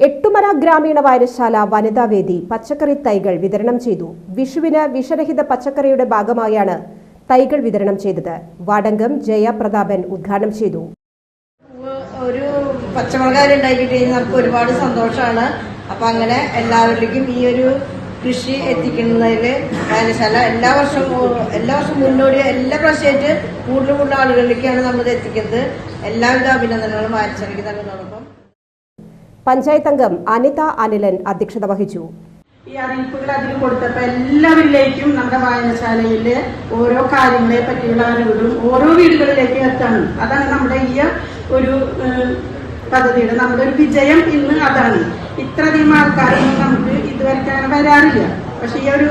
എട്ടുമന ഗ്രാമീണ വായനശാല വനിതാവേദി പച്ചക്കറി തൈകൾ വിതരണം ചെയ്തു. വിഷുവിന് വിഷരഹിത പച്ചക്കറിയുടെ ഭാഗമായാണ് തൈകൾ വിതരണം ചെയ്തത്. വാടങ്കം ജയപ്രതാപൻ ഉദ്ഘാടനം ചെയ്തു. ഒരു പച്ചമുളകാരുണ്ടാക്കിയിട്ട് നമുക്ക് ഒരുപാട് സന്തോഷമാണ്. അപ്പൊ അങ്ങനെ എല്ലാവരിലേക്കും ഈ ഒരു കൃഷി എത്തിക്കുന്നതിൽ വായനശാല എല്ലാ വർഷവും മുന്നോടി എല്ലാ പ്രാവശ്യമായിട്ട് കൂടുതൽ ആളുകളിലേക്കാണ് നമ്മൾ എത്തിക്കുന്നത്. എല്ലാവിധ അഭിനന്ദനങ്ങളും വായനശാലയ്ക്ക് നൽകുന്നതോടൊപ്പം പഞ്ചായത്ത് അംഗം അനിത അനിലൻ അധ്യക്ഷത വഹിച്ചു. ഈ അറിയിപ്പുകൾ അതിൽ കൊടുത്തപ്പോൾ എല്ലാവരിലേക്കും നമ്മുടെ വായനശാലയിലെ ഓരോ കാര്യങ്ങളെ പറ്റിയുള്ള അറിവുകളും ഓരോ വീടുകളിലേക്ക് എത്താണ്. അതാണ് നമ്മുടെ ഈ ഒരു പദ്ധതിയുടെ നമ്മുടെ ഒരു വിജയം. ഇന്ന് അതാണ്. ഇത്രയധികം ആൾക്കാരൊന്നും നമുക്ക് ഇതുവരെ വരാറില്ല. പക്ഷെ ഈ ഒരു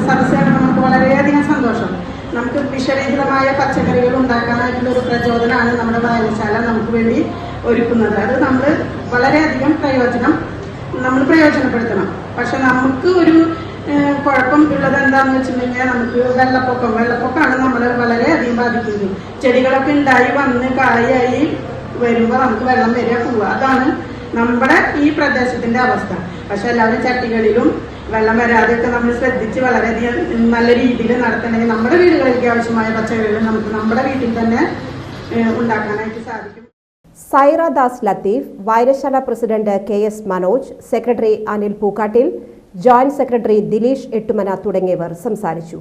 സദസ്സാണ് നമുക്ക് വളരെയധികം സന്തോഷം. നമുക്ക് വിഷരഹിതമായ പച്ചക്കറികൾ ഉണ്ടാക്കാനായിട്ടുള്ള ഒരു പ്രചോദനമാണ് നമ്മുടെ വായനശാല നമുക്ക് വേണ്ടി ഒരുക്കുന്നത്. അത് നമ്മൾ വളരെയധികം നമ്മൾ പ്രയോജനപ്പെടുത്തണം. പക്ഷെ നമുക്ക് ഒരു കുഴപ്പം ഉള്ളത് എന്താണെന്ന് വെച്ചിട്ടുണ്ടെങ്കിൽ നമുക്ക് വെള്ളപ്പൊക്കമാണ് നമ്മളെ വളരെയധികം ബാധിക്കുന്നത്. ചെടികളൊക്കെ ഉണ്ടായി വന്ന് കായായി വരുമ്പോൾ നമുക്ക് വെള്ളം വരിക പോവുക. അതാണ് നമ്മുടെ ഈ പ്രദേശത്തിന്റെ അവസ്ഥ. പക്ഷെ എല്ലാവരും ചട്ടികളിലും വെള്ളം വരാതെയൊക്കെ നമ്മൾ ശ്രദ്ധിച്ച് വളരെയധികം നല്ല രീതിയിൽ നടത്തണമെങ്കിൽ നമ്മുടെ വീടുകളിലേക്ക് ആവശ്യമായ പച്ചക്കറികൾ നമുക്ക് നമ്മുടെ വീട്ടിൽ തന്നെ ഉണ്ടാക്കാനായിട്ട് സാധിക്കും. സൈറ ദാസ് ലത്തീഫ്, വായനശാല president KS Manoj, secretary Anil Pookkattil, joint secretary Dileesh Ettumana തുടങ്ങിയവർ സംസാരിച്ചു.